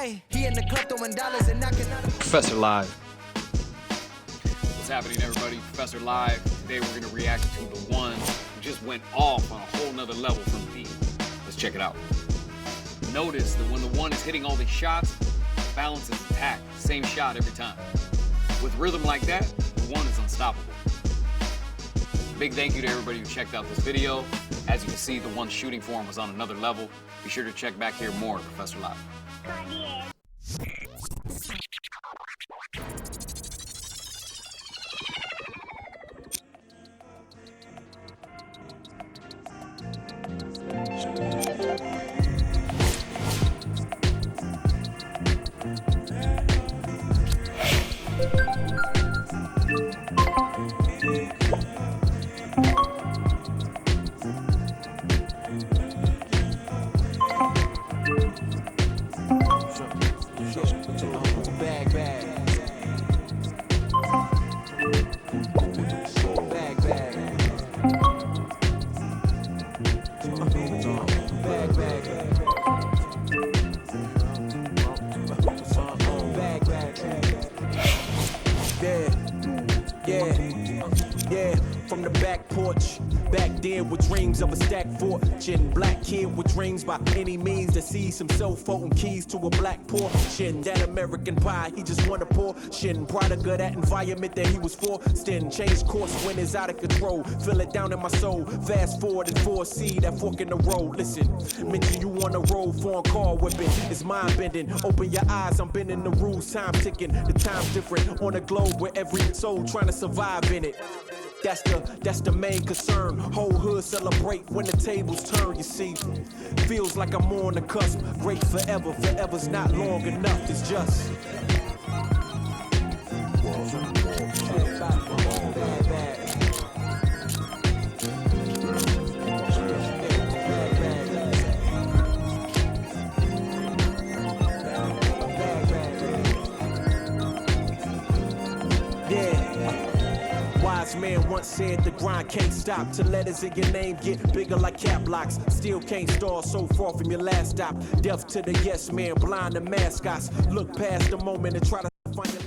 He in the club throwing dollars and knocking out. Professor Live. What's happening, everybody? Professor Live. Today we're gonna react to the one who just went off on a whole nother level from the. Let's check it out. Notice that when the one is hitting all these shots, the balance is intact. Same shot every time. With rhythm like that, the one is unstoppable. Big thank you to everybody who checked out this video. As you can see, the one's shooting form was on another level. Be sure to check back here more at Professor Live. Yeah, from the back porch, back there with dreams of a stacked fortune. Black kid with dreams by any means to seize some cell phone keys to a black portion. That American pie, he just wanna portion. Product of that environment that he was forced in. Change course when it's out of control. Feel it down in my soul. Fast forward and foresee that fork in the road. Listen, mention you on the road, foreign car whipping. It's mind bending. Open your eyes, I'm bending the rules. Time ticking, the time's different on a globe where every soul trying to survive in it. That's the main concern. Whole hood celebrate when the tables turn, you see. Feels like I'm on the cusp. Great forever, forever's not long enough, it's just. Wise man once said the grind can't stop till letters in your name get bigger like cap locks. Still can't stall so far from your last stop. Deaf to the yes man, blind to mascots. Look past the moment and try to find your.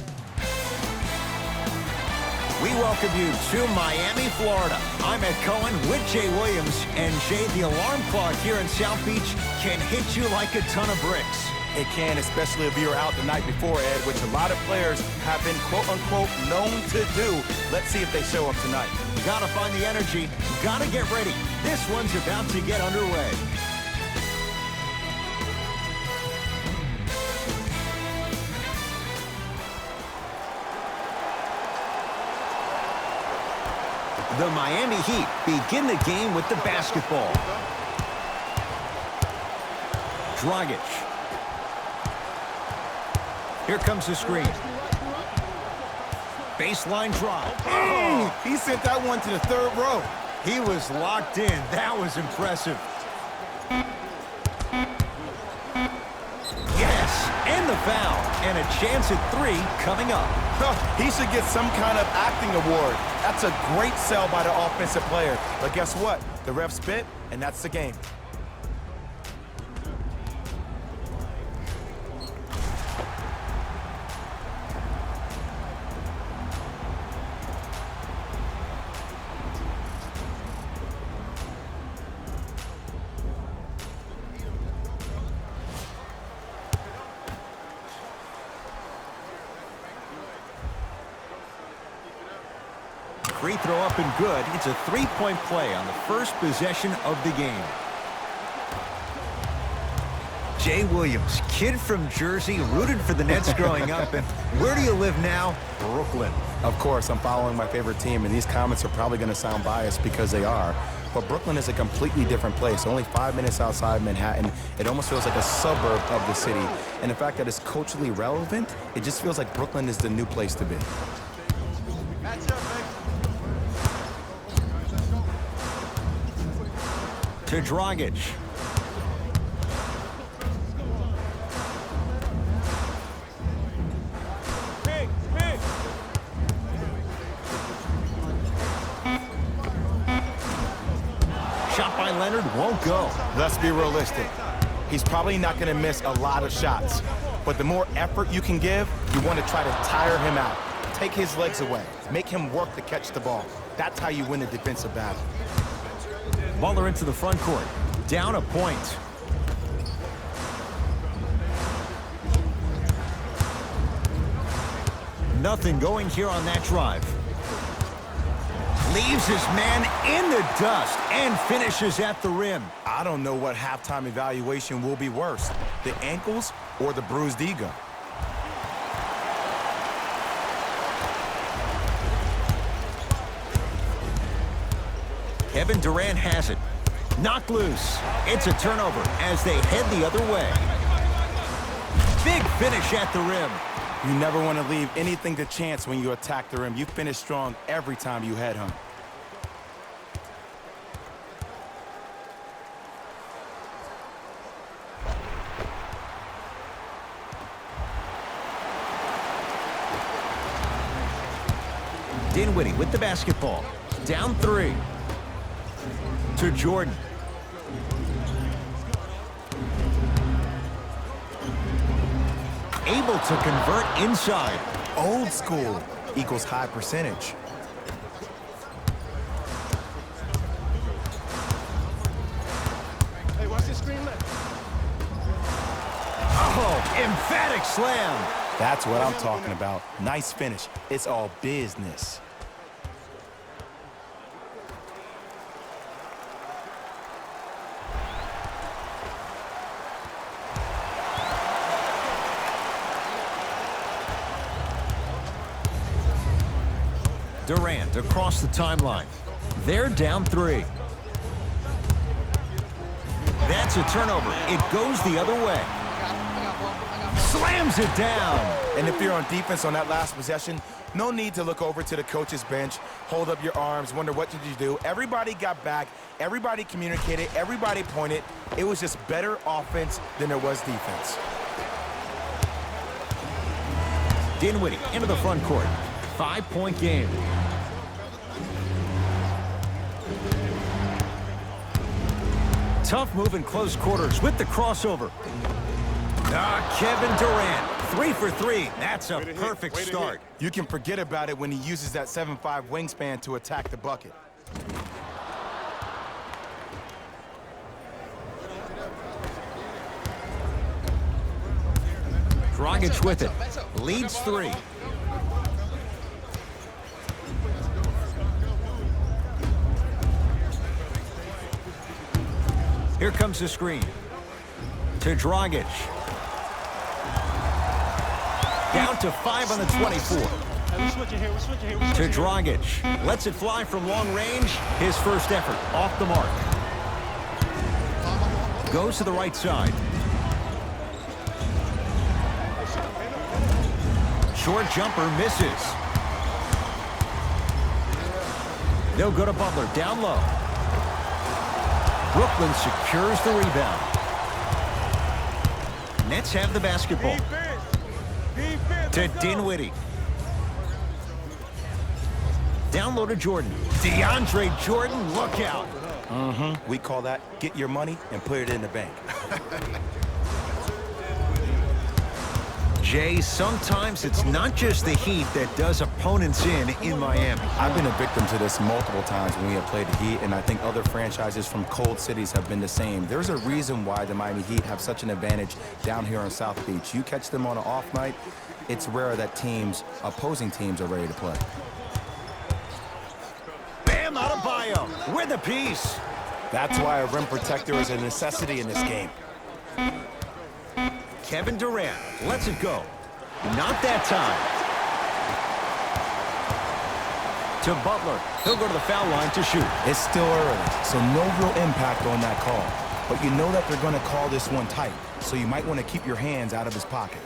We welcome you to Miami, Florida. I'm Ed Cohen with Jay Williams. And Jay, the alarm clock here in South Beach can hit you like a ton of bricks. It can, especially if you're out the night before, Ed, which a lot of players have been, quote-unquote, known to do. Let's see if they show up tonight. You gotta find the energy. You gotta get ready. This one's about to get underway. The Miami Heat begin the game with the basketball. Dragic. Here comes the screen. Baseline drive. Oh, he sent that one to the third row. He was locked in. That was impressive. Yes, and the foul. And a chance at three coming up. He should get some kind of acting award. That's a great sell by the offensive player. But guess what? The ref spit, and that's the game. Free throw up and good. It's a three-point play on the first possession of the game. Jay Williams, kid from Jersey, rooted for the Nets growing up. And where do you live now? Brooklyn. Of course, I'm following my favorite team, and these comments are probably going to sound biased because they are. But Brooklyn is a completely different place. Only 5 minutes outside Manhattan. It almost feels like a suburb of the city. And the fact that it's culturally relevant, it just feels like Brooklyn is the new place to be. To Dragic. Shot by Leonard won't go. Let's be realistic. He's probably not going to miss a lot of shots. But the more effort you can give, you want to try to tire him out. Take his legs away. Make him work to catch the ball. That's how you win a defensive battle. Butler into the front court. Down a point. Nothing going here on that drive. Leaves his man in the dust and finishes at the rim. I don't know what halftime evaluation will be worse, the ankles or the bruised ego. Kevin Durant has it. Knocked loose. It's a turnover as they head the other way. Big finish at the rim. You never want to leave anything to chance when you attack the rim. You finish strong every time you head home. Dinwiddie with the basketball. Down 3. To Jordan. Able to convert inside. Old school equals high percentage. Hey, watch this screen left. Oh, emphatic slam. That's what I'm talking about. Nice finish. It's all business. Durant across the timeline. They're down 3. That's a turnover. It goes the other way. Slams it down. And if you're on defense on that last possession, no need to look over to the coach's bench, hold up your arms, wonder what did you do. Everybody got back. Everybody communicated. Everybody pointed. It was just better offense than there was defense. Dinwiddie into the front court. 5-point game. Tough move in close quarters with the crossover. Kevin Durant, 3 for 3. That's a perfect start. You can forget about it when he uses that 7'5" wingspan to attack the bucket. Dragic with it. Leads 3. Here comes the screen. To Dragic. Down to 5 on the 24. Hey, we're switching here. To Dragic. Lets it fly from long range. His first effort off the mark. Goes to the right side. Short jumper misses. They'll go to Butler down low. Brooklyn secures the rebound. Nets have the basketball. To Dinwiddie. Down low to Jordan. DeAndre Jordan, look out. We call that get your money and put it in the bank. Jay, sometimes it's not just the Heat that does opponents in Miami. I've been a victim to this multiple times when we have played the Heat, and I think other franchises from cold cities have been the same. There's a reason why the Miami Heat have such an advantage down here on South Beach. You catch them on an off night, it's rare that opposing teams are ready to play. Bam Adebayo with a piece. That's why a rim protector is a necessity in this game. Kevin Durant lets it go. Not that time. To Butler. He'll go to the foul line to shoot. It's still early, so no real impact on that call. But you know that they're going to call this one tight, so you might want to keep your hands out of his pocket.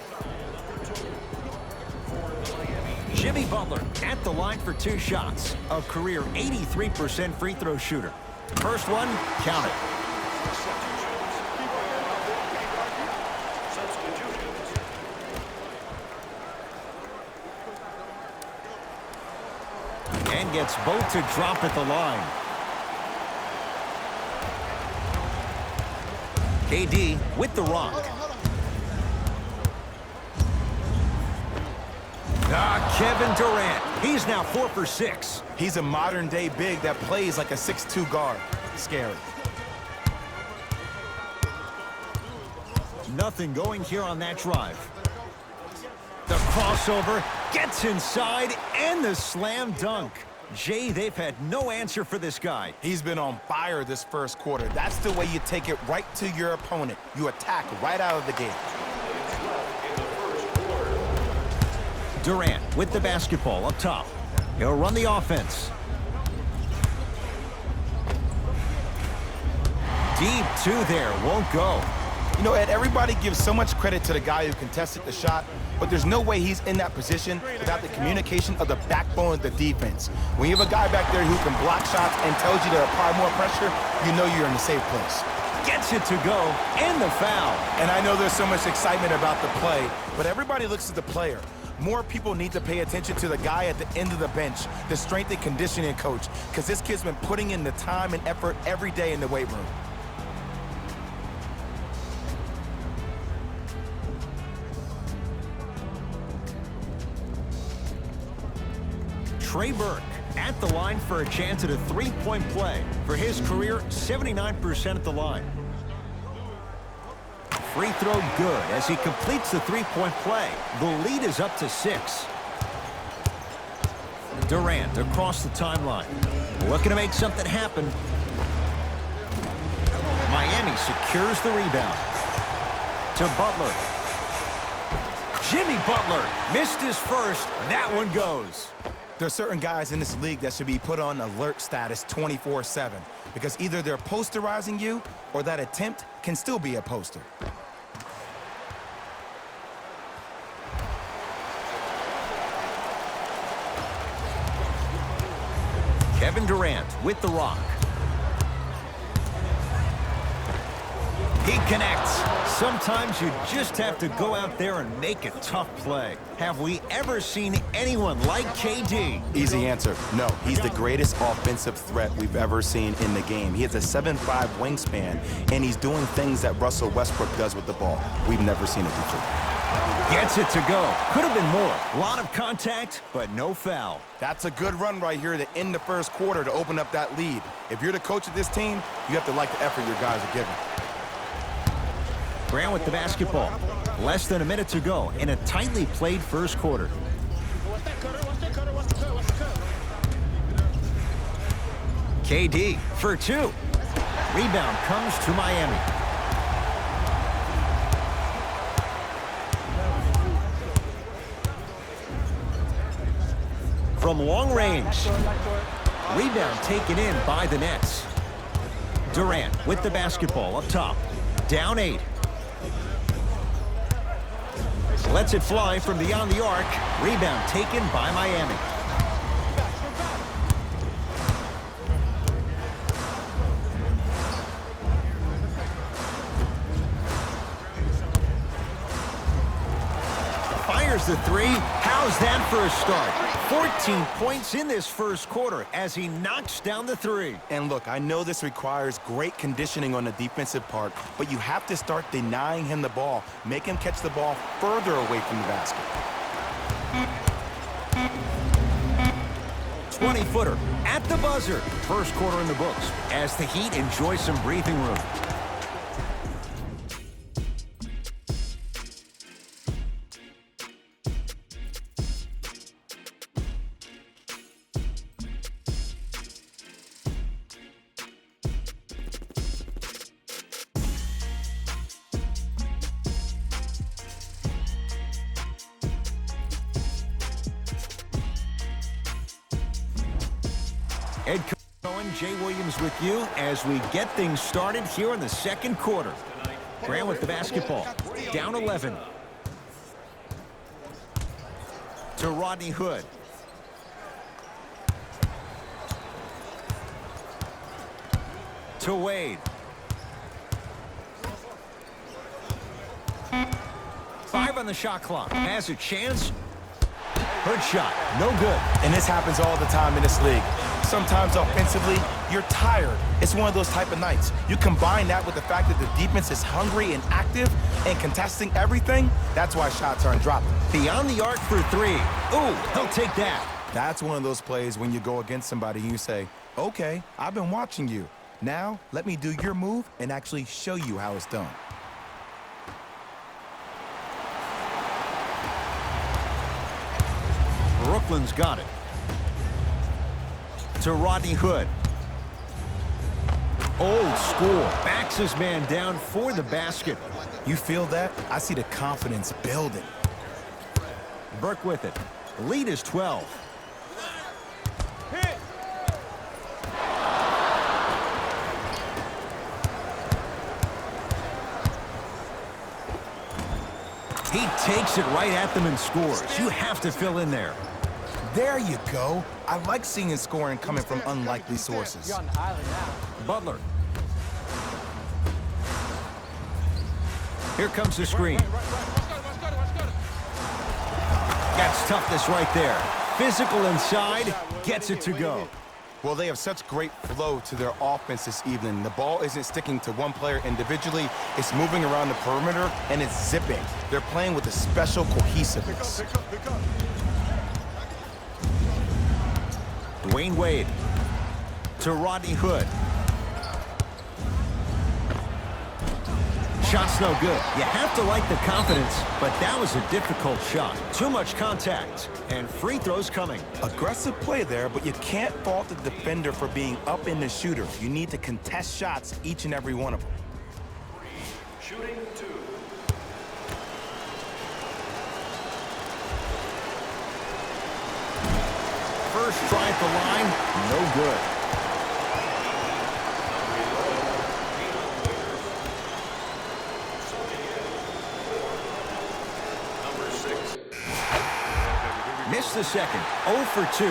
Jimmy Butler at the line for 2 shots. A career 83% free throw shooter. First one, count it. And gets both to drop at the line. KD with the rock. Kevin Durant. He's now 4 for 6. He's a modern-day big that plays like a 6'2" guard. Scary. Nothing going here on that drive. The crossover gets inside and the slam dunk. Jay, they've had no answer for this guy. He's been on fire this first quarter. That's the way you take it right to your opponent. You attack right out of the gate. Durant with the basketball up top. He'll run the offense. Deep two there, won't go. You know, Ed, everybody gives so much credit to the guy who contested the shot, but there's no way he's in that position without the communication of the backbone of the defense. When you have a guy back there who can block shots and tells you to apply more pressure, you know you're in a safe place. Gets it to go, and the foul. And I know there's so much excitement about the play, but everybody looks at the player. More people need to pay attention to the guy at the end of the bench, the strength and conditioning coach, because this kid's been putting in the time and effort every day in the weight room. Trey Burke at the line for a chance at a three-point play. For his career, 79% at the line. Free throw good as he completes the three-point play. The lead is up to 6. Durant across the timeline. Looking to make something happen. Miami secures the rebound. To Butler. Jimmy Butler missed his first. That one goes. There's certain guys in this league that should be put on alert status 24/7 because either they're posterizing you or that attempt can still be a poster. Kevin Durant with the rock. He connects. Sometimes you just have to go out there and make a tough play. Have we ever seen anyone like KD? Easy answer, no. He's the greatest offensive threat we've ever seen in the game. He has a 7'5" wingspan, and he's doing things that Russell Westbrook does with the ball. We've never seen it before. Gets it to go. Could have been more. A lot of contact, but no foul. That's a good run right here to end the first quarter to open up that lead. If you're the coach of this team, you have to like the effort your guys are giving. Grant with the basketball. Less than a minute to go in a tightly played first quarter. KD for 2. Rebound comes to Miami. From long range. Rebound taken in by the Nets. Durant with the basketball up top. Down 8. Lets it fly from beyond the arc. Rebound taken by Miami. Fires the 3. How's that for a start? 14 points in this first quarter as he knocks down the 3. And look, I know this requires great conditioning on the defensive part, but you have to start denying him the ball. Make him catch the ball further away from the basket. 20-footer at the buzzer. First quarter in the books as the Heat enjoy some breathing room. Ed Cohen, Jay Williams with you as we get things started here in the second quarter. Grant with the basketball. Down 11. To Rodney Hood. To Wade. 5 on the shot clock. Has a chance. Hood shot. No good. And this happens all the time in this league. Sometimes offensively, You're tired. It's one of those type of nights. You combine that with the fact that the defense is hungry and active and contesting everything, that's why shots aren't dropping. Beyond the arc for three. Ooh, he'll take that. That's one of those plays when you go against somebody and you say, okay, I've been watching you. Now, let me do your move and actually show you how it's done. Brooklyn's got it. To Rodney Hood. Old school. Backs his man down for the basket. You feel that? I see the confidence building. Burke with it. The lead is 12. He takes it right at them and scores. You have to fill in there. There you go. I like seeing scoring coming from unlikely sources. Butler. Here comes the screen. That's toughness right there. Physical inside, gets it to go. Well, they have such great flow to their offense this evening. The ball isn't sticking to one player individually. It's moving around the perimeter, and it's zipping. They're playing with a special cohesiveness. Dwayne Wade to Rodney Hood. Shot's no good. You have to like the confidence, but that was a difficult shot. Too much contact, and free throws coming. Aggressive play there, but you can't fault the defender for being up in the shooter. You need to contest shots, each and every one of them. Shooting 2. First try at the line, no good. Missed the second. 0 for 2.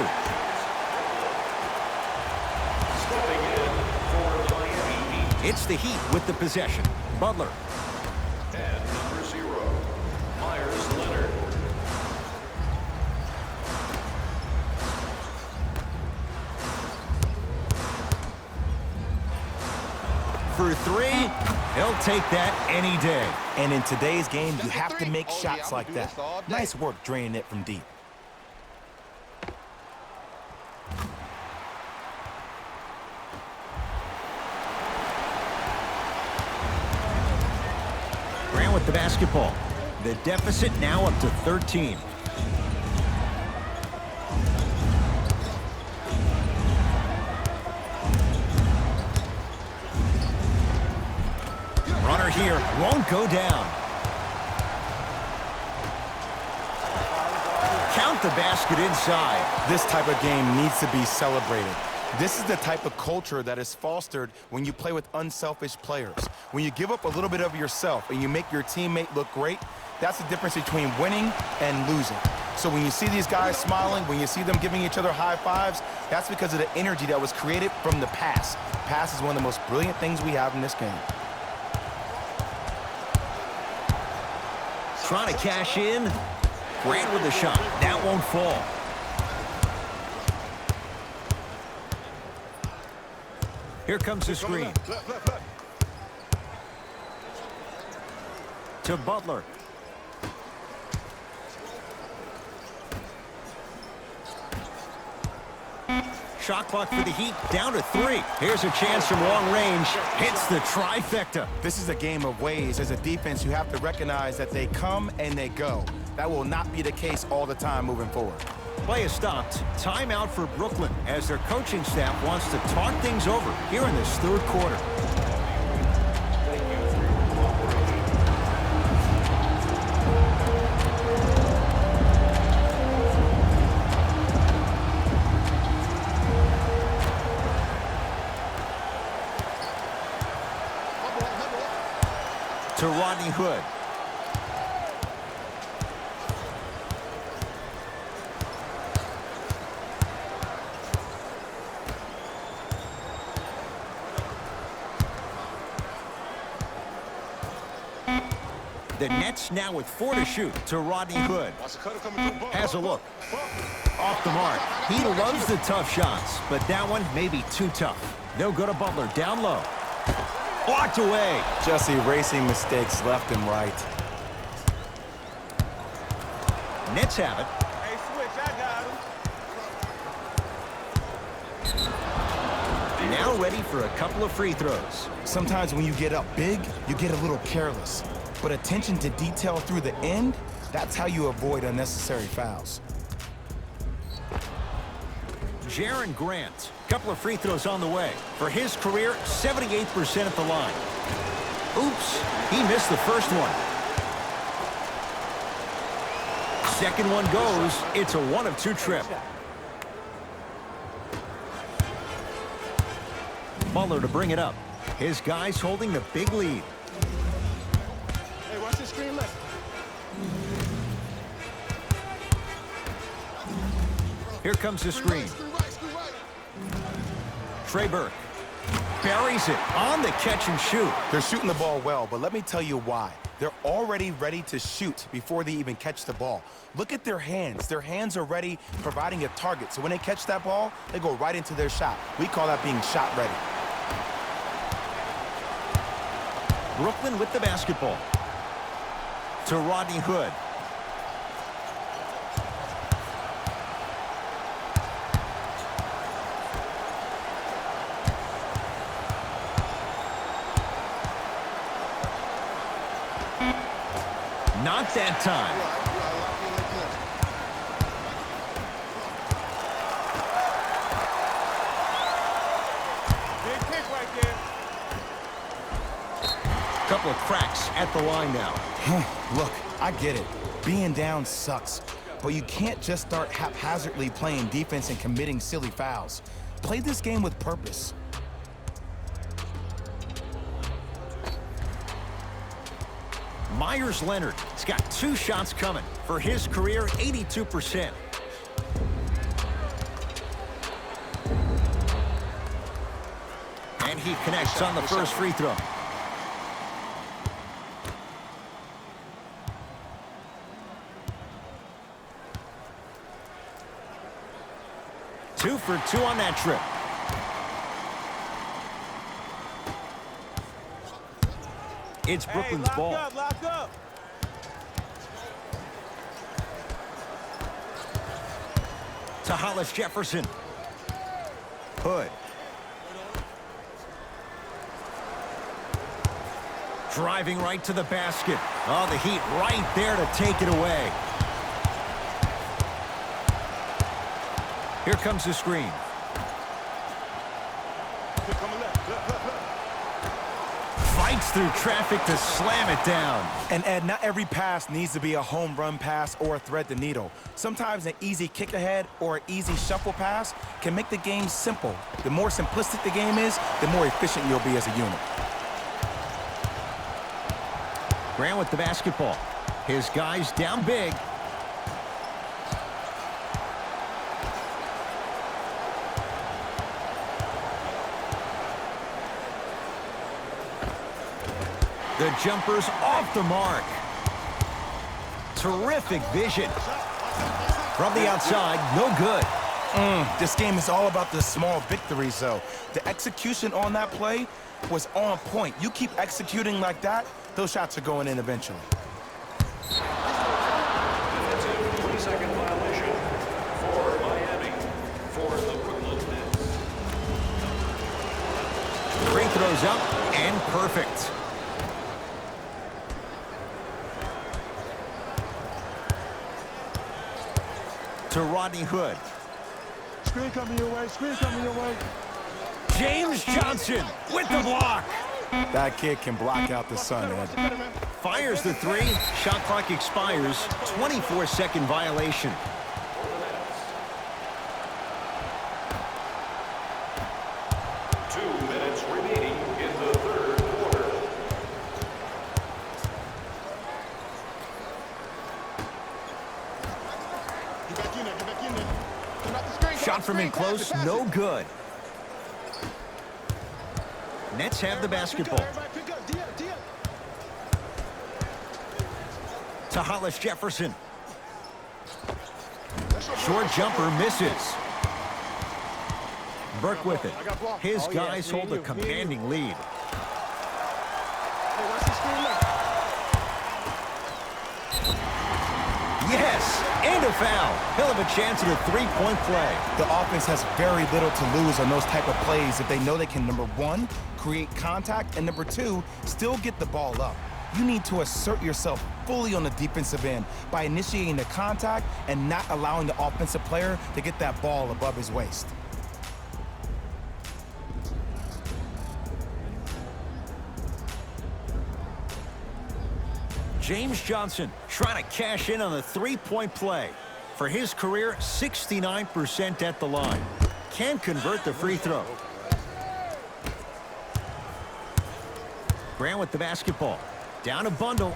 It's the Heat with the possession. Butler. And number 0, Myers Leonard. For 3, he'll take that any day. And in today's game, you have to make shots like that. Nice work draining it from deep. Grant with the basketball. The deficit now up to 13. Runner here won't go down. Count the basket inside. This type of game needs to be celebrated. This is the type of culture that is fostered when you play with unselfish players. When you give up a little bit of yourself and you make your teammate look great, that's the difference between winning and losing. So when you see these guys smiling, when you see them giving each other high fives, that's because of the energy that was created from the pass. Pass is one of the most brilliant things we have in this game. Trying to cash in. Grant with the shot. That won't fall. Here comes the screen. To Butler. Shot clock for the Heat down to 3. Here's a chance from long range. Hits the trifecta. This is a game of ways. As a defense, you have to recognize that they come and they go. That will not be the case all the time moving forward. Play is stopped. Timeout for Brooklyn as their coaching staff wants to talk things over here in this third quarter. To Rodney Hood. The Nets now with 4 to shoot to Rodney Hood. Has a look. Off the mark. He loves the tough shots, but that one may be too tough. No good to Butler. Down low. Blocked away. Just erasing mistakes left and right. Nets have it. Hey, switch, I got him. Now ready for a couple of free throws. Sometimes when you get up big, you get a little careless. But attention to detail through the end, that's how you avoid unnecessary fouls. Jaren Grant. Couple of free throws on the way. For his career, 78% at the line. Oops, he missed the first one. Second one goes. It's a 1 of 2 trip. Butler to bring it up. His guys holding the big lead. Hey, watch this screen left. Here comes the screen. Trey Burke buries it on the catch and shoot. They're shooting the ball well, but let me tell you why. They're already ready to shoot before they even catch the ball. Look at their hands. Their hands are ready, providing a target. So when they catch that ball, they go right into their shot. We call that being shot ready. Brooklyn with the basketball. To Rodney Hood. Not that time. Big kick right there. Couple of cracks at the line now. Look, I get it. Being down sucks. But you can't just start haphazardly playing defense and committing silly fouls. Play this game with purpose. Myers Leonard has got 2 shots coming. For his career, 82%. And he connects on the first free throw. Two for 2 on that trip. It's Brooklyn's hey, ball. Lock up. To Hollis Jefferson. Hood. Driving right to the basket. Oh, the Heat right there to take it away. Here comes the screen. Fights through traffic to slam it down. And Ed, not every pass needs to be a home run pass or thread the needle. Sometimes an easy kick ahead or an easy shuffle pass can make the game simple. The more simplistic the game is, the more efficient you'll be as a unit. Grant with the basketball. His guys down big. The jumper's off the mark. Terrific vision. From the outside, no good. This game is all about the small victories, though. The execution on that play was on point. You keep executing like that, those shots are going in eventually. Defensive 20-second violation for Miami for the Brooklyn Nets. Free throws up and perfect. To Rodney Hood. Screen coming your way. Screen coming your way. James Johnson with the block. That kid can block out the sun, Ed. Fires the 3. Shot clock expires. 24-second violation. Two minutes remaining in the third quarter. Get back in there. Get back in there. Come out the screen. Shot from in close, no good. Nets have the basketball. Everybody pick up. D up. To Hollis Jefferson. Short jumper misses. Burke with it. His Oh, yeah, guys me and hold a you, me and you. commanding lead. Hey, watch the screen left. Yes, and a foul. He'll have a chance at a three-point play. The offense has very little to lose on those type of plays if they know they can, number one, create contact, and number two, still get the ball up. You need to assert yourself fully on the defensive end by initiating the contact and not allowing the offensive player to get that ball above his waist. James Johnson trying to cash in on the three-point play. For his career, 69% at the line. Can convert the free throw. Grant with the basketball. Down a bundle.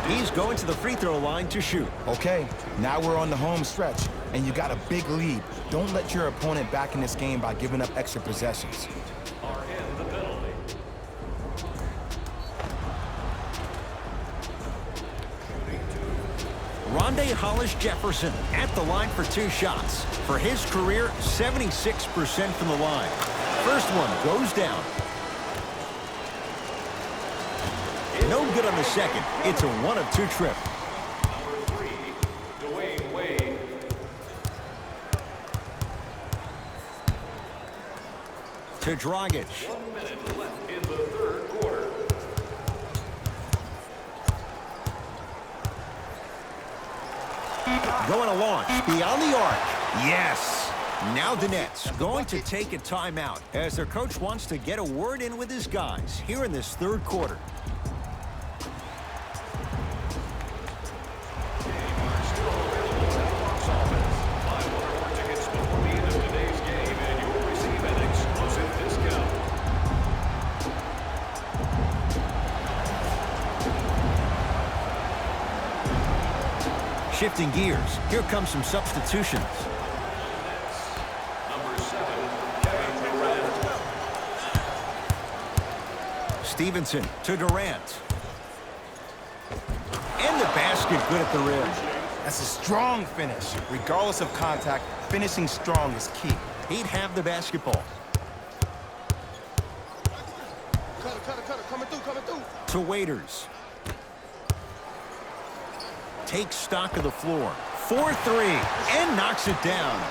He's going to the free throw line to shoot. Okay, now we're on the home stretch, and you got a big lead. Don't let your opponent back in this game by giving up extra possessions. Are in the penalty. Rondé Hollis Jefferson at the line for two shots. For his career, 76% from the line. First one goes down. No good on the second. It's a 1 of 2 trip. Number 3, Dwayne Wade. To Dragic. 1 minute left in the third quarter. Going to launch beyond the arc. Yes. Now the Nets going to take a timeout as their coach wants to get a word in with his guys here in this third quarter. Still available at Fox Office. Buy one or more tickets before the end of today's game, and you'll receive an exclusive discount. Shifting gears. Here comes some substitutions. Number 7, Kevin Durant. Stevenson to Durant. And the basket good at the rim. That's a strong finish. Regardless of contact, finishing strong is key. He'd have the basketball. Cutter, coming through. To Waiters. Takes stock of the floor. 4-3 and knocks it down.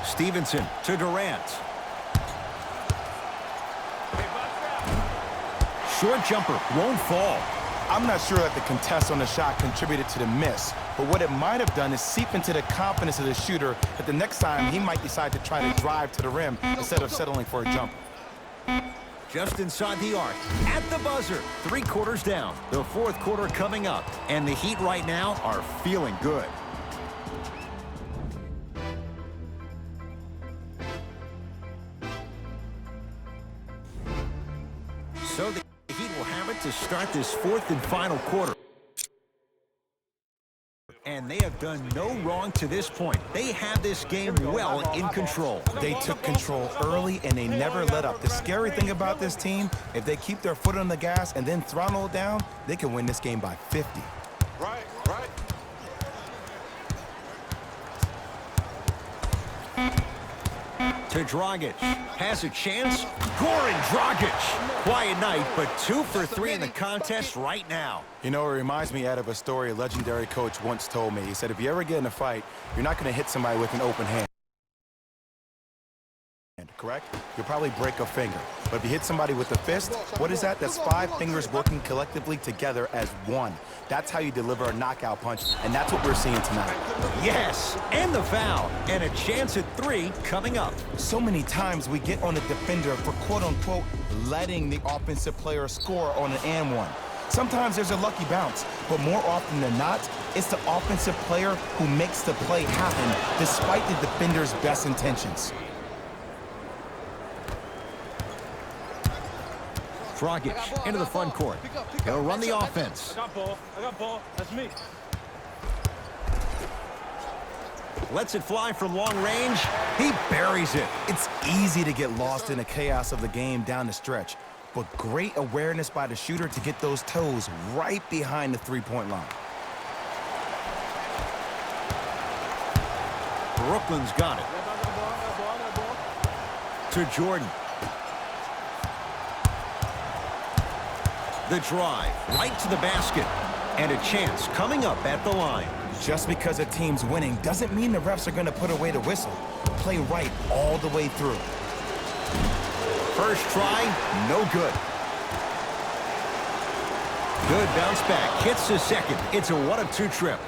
Stevenson to Durant. Short jumper won't fall. I'm not sure that the contest on the shot contributed to the miss, but what it might have done is seep into the confidence of the shooter that the next time he might decide to try to drive to the rim instead of settling for a jump. Just inside the arc. At the buzzer. 3 quarters down. The fourth quarter coming up. And the Heat right now are feeling good. So the Heat will have it to start this fourth and final quarter. And they have done no wrong to this point. They have this game well in control. They took control early and they never let up. The scary thing about this team, if they keep their foot on the gas and then throttle it down, they can win this game by 50. Right. To Dragic. Has a chance. Goran Dragic. Quiet night, but 2 for 3 in the contest right now. You know, it reminds me out of a story a legendary coach once told me. He said, if you ever get in a fight, you're not going to hit somebody with an open hand. Correct? You'll probably break a finger. But if you hit somebody with a fist, what is that? That's 5 fingers working collectively together as one. That's how you deliver a knockout punch, and that's what we're seeing tonight. Yes, and the foul. And a chance at 3 coming up. So many times we get on the defender for quote-unquote letting the offensive player score on an and one. Sometimes there's a lucky bounce, but more often than not, it's the offensive player who makes the play happen despite the defender's best intentions. Dragic into the front court. He'll run the offense. I got ball. That's me. Lets it fly from long range. He buries it. It's easy to get lost in the chaos of the game down the stretch, but great awareness by the shooter to get those toes right behind the three-point line. Brooklyn's got it. To Jordan. The drive right to the basket. And a chance coming up at the line. Just because a team's winning doesn't mean the refs are going to put away the whistle. Play right all the way through. First try, no good. Good bounce back. Hits the second. It's a 1-of-2 trip.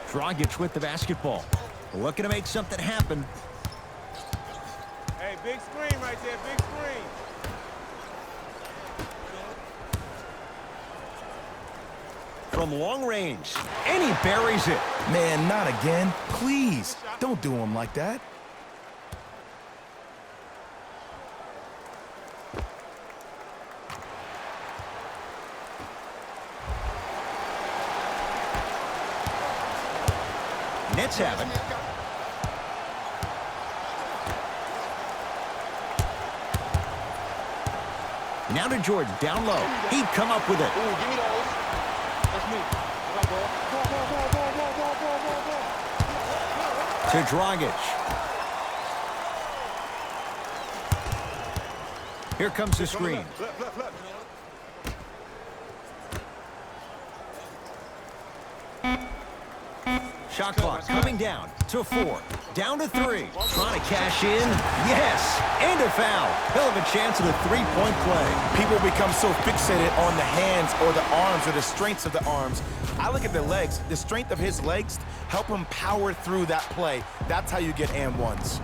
Dragic with the basketball. Looking to make something happen. Hey, big screen right there. Big screen. From long range. And he buries it. Man, not again. Please, don't do him like that. Nets have it. Now to Jordan, down low. He'd come up with it. Ooh, give me those. That's me. I got ball. Ball. To Dragic. Here comes the screen. Left. Shot clock coming down to 4. Down to 3. Trying to cash in. Yes. And a foul. He'll have a chance at a three-point play. People become so fixated on the hands or the arms or the strengths of the arms. I look at the legs. The strength of his legs help him power through that play. That's how you get and ones.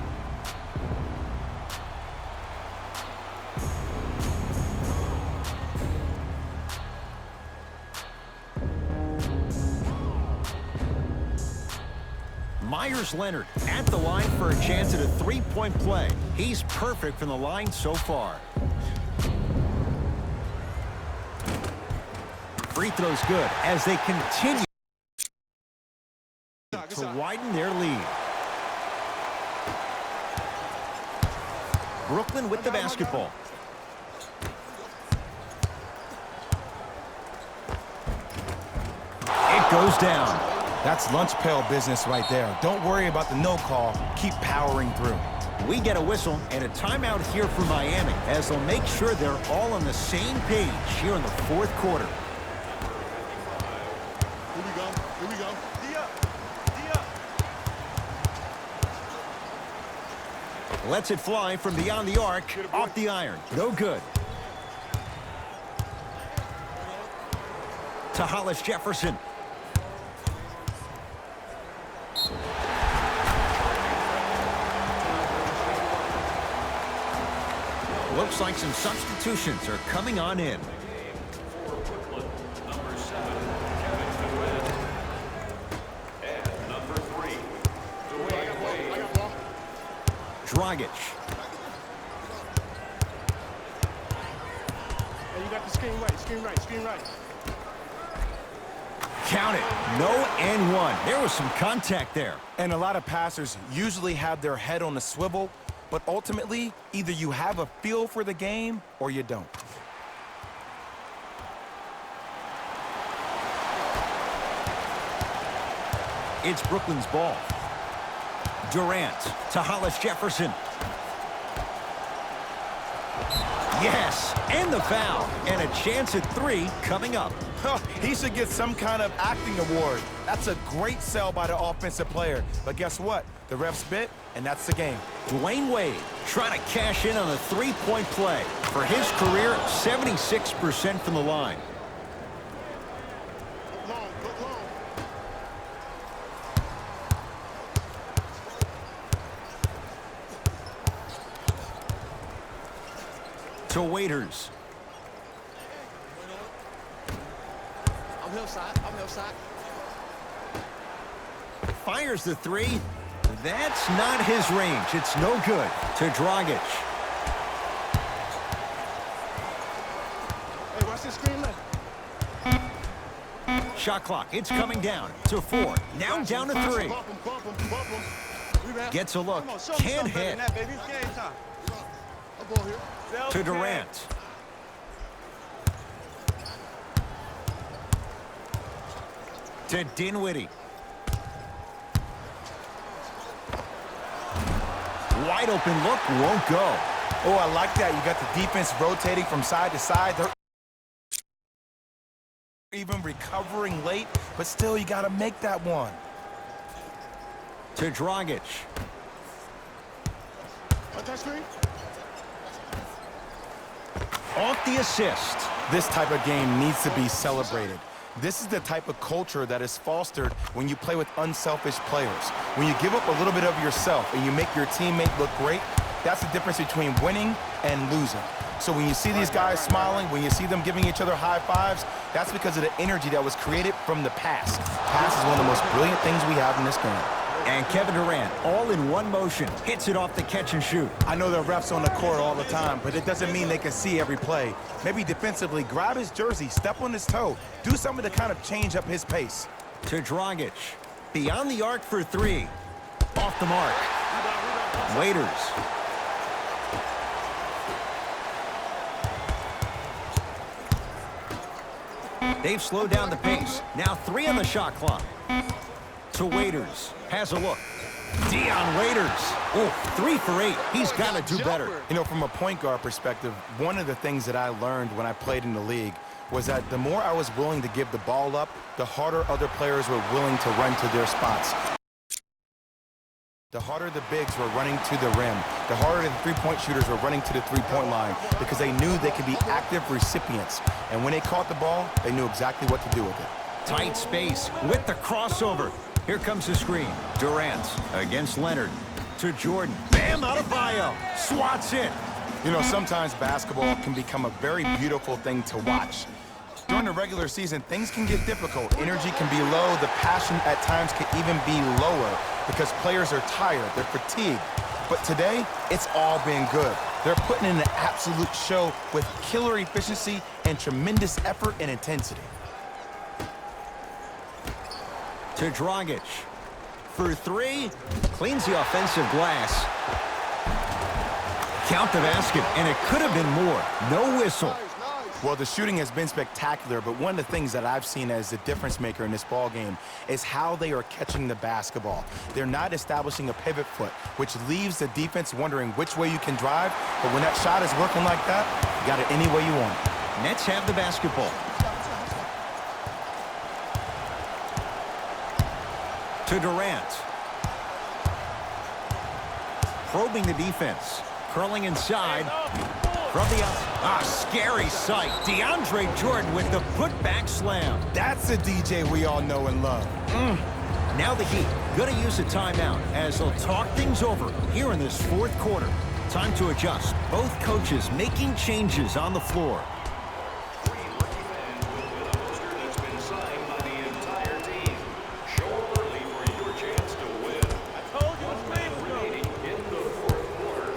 Myers Leonard at the line for a chance at a three-point play. He's perfect from the line so far. Free throw's good as they continue to widen their lead. Brooklyn with the basketball. It goes down. That's lunch pail business right there. Don't worry about the no call. Keep powering through. We get a whistle and a timeout here for Miami as they'll make sure they're all on the same page here in the fourth quarter. Here we go. D up. Lets it fly from beyond the arc, off the iron. No good. To Hollis Jefferson. Looks like some substitutions are coming on in. Number 7, Kevin Durant. And number 3, Dwayne Wade. Dragic. Hey, you got the screen right. Count it. No and one. There was some contact there. And a lot of passers usually have their head on a swivel, but ultimately, either you have a feel for the game or you don't. It's Brooklyn's ball. Durant to Hollis Jefferson. Yes, and the foul. And a chance at 3 coming up. He should get some kind of acting award. That's a great sell by the offensive player. But guess what? The refs bit, and that's the game. Dwayne Wade trying to cash in on a three-point play. For his career, 76% from the line. Look long. To Waiters. I'm hillside. Fires the 3. That's not his range. It's no good to Dragic. Hey, watch this screen left. Shot clock. It's coming down to 4. Now down to 3. Bump him, bump him, bump him. Rebound. Gets a look. Come on, show me Can't something better hit. than that, baby. It's game time. A ball here. To Durant. To Dinwiddie. Wide open look, won't go. Oh, I like that. You got the defense rotating from side to side. They're even recovering late, but still you got to make that one. To Dragic. On that screen. Off the assist. This type of game needs to be celebrated. This is the type of culture that is fostered when you play with unselfish players. When you give up a little bit of yourself and you make your teammate look great, that's the difference between winning and losing. So when you see these guys smiling, when you see them giving each other high fives, that's because of the energy that was created from the pass. Pass is one of the most brilliant things we have in this game. And Kevin Durant, all in one motion, hits it off the catch and shoot. I know the refs on the court all the time, but it doesn't mean they can see every play. Maybe defensively, grab his jersey, step on his toe, do something to kind of change up his pace. To Dragic. Beyond the arc for 3. Off the mark. Waiters. They've slowed down the pace. Now 3 on the shot clock. To Waiters. Has a look. Dion Waiters. Oh, 3 for 8. He's got to do better. You know, from a point guard perspective, one of the things that I learned when I played in the league was that the more I was willing to give the ball up, the harder other players were willing to run to their spots. The harder the bigs were running to the rim, the harder the three-point shooters were running to the three-point line because they knew they could be active recipients. And when they caught the ball, they knew exactly what to do with it. Tight space with the crossover. Here comes the screen. Durant against Leonard. To Jordan. Bam, Adebayo. Swats it. You know, sometimes basketball can become a very beautiful thing to watch. During the regular season, things can get difficult. Energy can be low. The passion at times can even be lower because players are tired. They're fatigued. But today, it's all been good. They're putting in an absolute show with killer efficiency and tremendous effort and intensity. To Dragic. For 3. Cleans the offensive glass. Count the basket, and it could have been more. No whistle. Well, the shooting has been spectacular, but one of the things that I've seen as the difference maker in this ball game is how they are catching the basketball. They're not establishing a pivot foot, which leaves the defense wondering which way you can drive, but when that shot is working like that, you got it any way you want. Nets have the basketball. To Durant. Probing the defense. Curling inside. From the outside. Scary sight. DeAndre Jordan with the putback slam. That's the DJ we all know and love. Now the Heat going to use a timeout as they'll talk things over here in this 4th quarter. Time to adjust. Both coaches making changes on the floor. 3 lucky men will win a poster that's been signed by the entire team. Show up early for your chance to win. I told you remaining in the 4th quarter.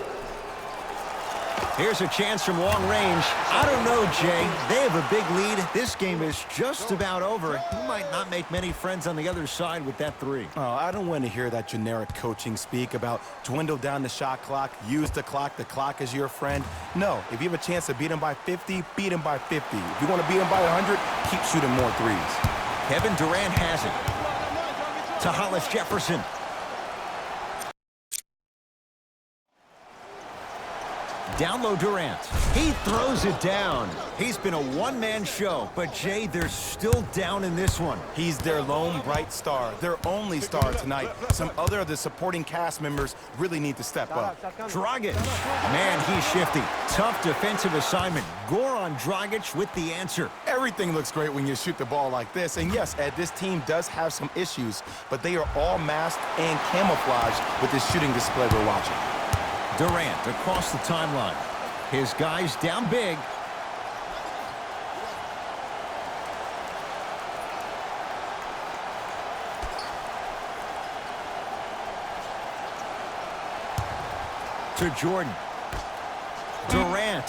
Here's a chance from long range. I don't know, Jay. They have a big lead. This game is just about over. He might not make many friends on the other side with that 3. Oh, I don't want to hear that generic coaching speak about dwindle down the shot clock, use the clock is your friend. No, if you have a chance to beat them by 50, beat them by 50. If you want to beat them by 100, keep shooting more threes. Kevin Durant has it. To Hollis Jefferson. Down low Durant. He throws it down. He's been a one-man show, but Jay, they're still down in this one. He's their lone bright star, their only star tonight. Some other of the supporting cast members really need to step up. Dragic. Man, he's shifty. Tough defensive assignment. Goran Dragic with the answer. Everything looks great when you shoot the ball like this. And yes, Ed, this team does have some issues, but they are all masked and camouflaged with this shooting display we're watching. Durant across the timeline. His guys down big. to Jordan. Durant.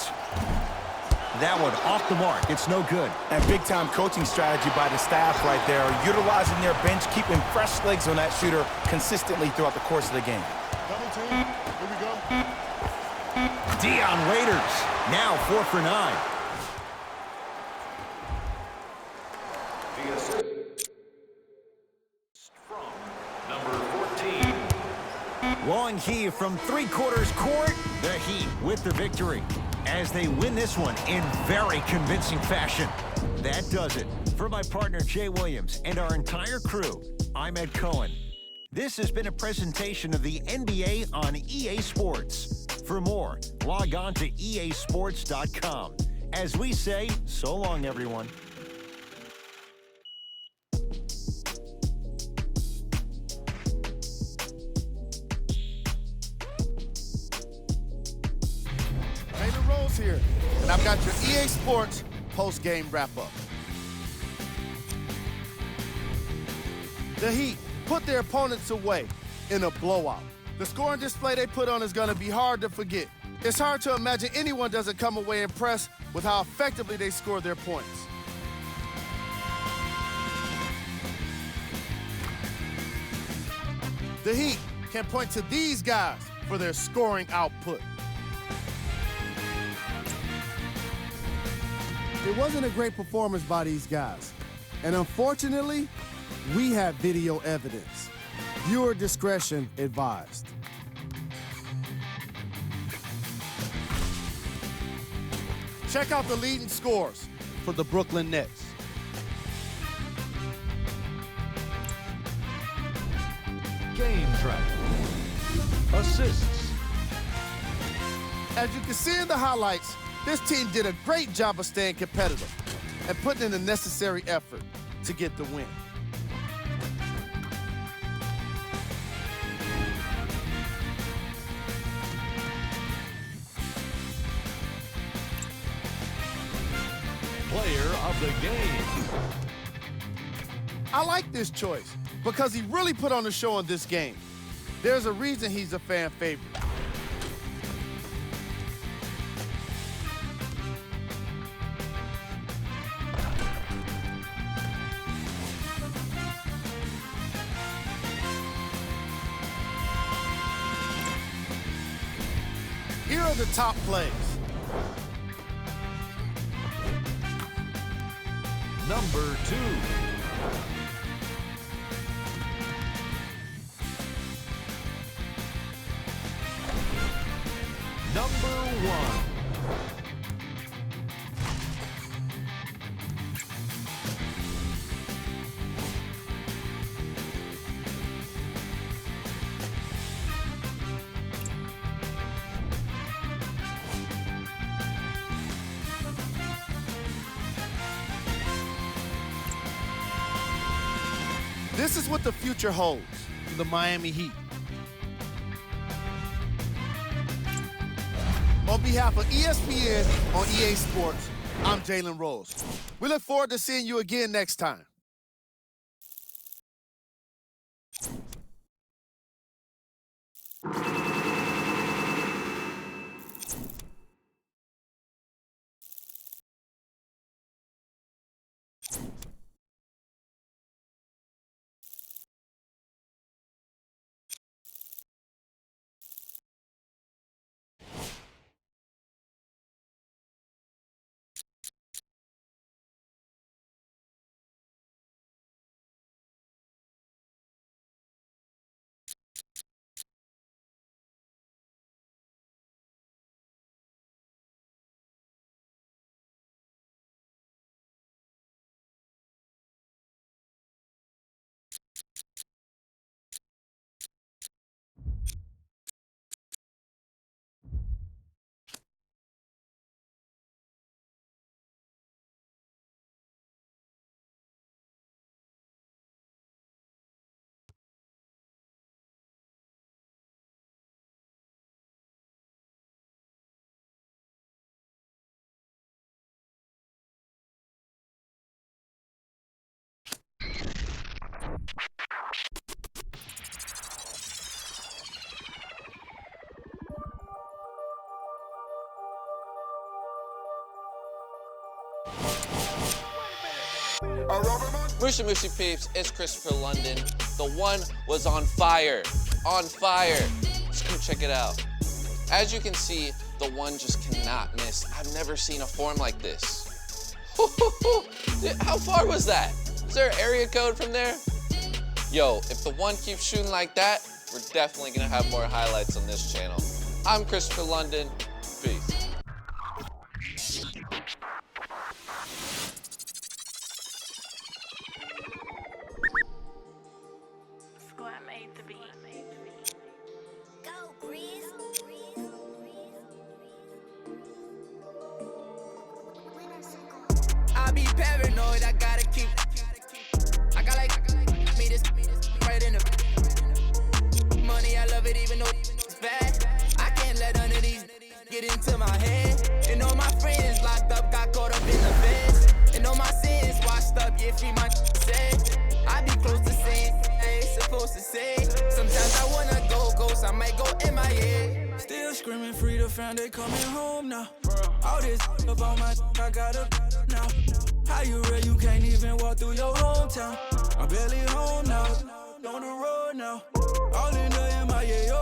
That one off the mark. It's no good. And big-time coaching strategy by the staff right there, utilizing their bench, keeping fresh legs on that shooter consistently throughout the course of the game. Double team. Here we go. Dion Waiters, now 4 for 9. The assist from number 14. Long heave from three-quarters court. The Heat with the victory as they win this one in very convincing fashion. That does it. For my partner, Jay Williams, and our entire crew, I'm Ed Cohen. This has been a presentation of the NBA on EA Sports. For more, log on to easports.com. As we say, so long, everyone. Jalen Rose here, and I've got your EA Sports post-game wrap-up. The Heat put their opponents away in a blowout. The scoring display they put on is going to be hard to forget. It's hard to imagine anyone doesn't come away impressed with how effectively they score their points. The Heat can point to these guys for their scoring output. It wasn't a great performance by these guys, and unfortunately, we have video evidence. Viewer discretion advised. Check out the leading scores for the Brooklyn Nets. Game track. Assists. As you can see in the highlights, this team did a great job of staying competitive and putting in the necessary effort to get the win. Player of the game. I like this choice because he really put on a show in this game. There's a reason he's a fan favorite. Here are the top plays. Number 2. Number 1. This is what the future holds for the Miami Heat. On behalf of ESPN on EA Sports, I'm Jalen Rose. We look forward to seeing you again next time. Mushy Mushy peeps, it's Christopher London. The one was on fire. On fire. Just come check it out. As you can see, the one just cannot miss. I've never seen a form like this. How far was that? Is there an area code from there? Yo, if the one keeps shooting like that, we're definitely gonna have more highlights on this channel. I'm Christopher London. Peace. Squad made the beat. Go, Breeze. I be paranoid, I gotta keep. I got like me this right in the money. I love it even though it's bad. I can't let none of these get into my head. And all my friends locked up, got caught up in the beds. And all my sins washed up, yeah, free my said. I be close to saying I ain't supposed to say. Sometimes I wanna go ghost, I might go MIA. Still screaming free the fam, they coming home now. All this up on my I got up now. How you real, you can't even walk through your hometown. I'm barely home now, on the road now. All in the MIA,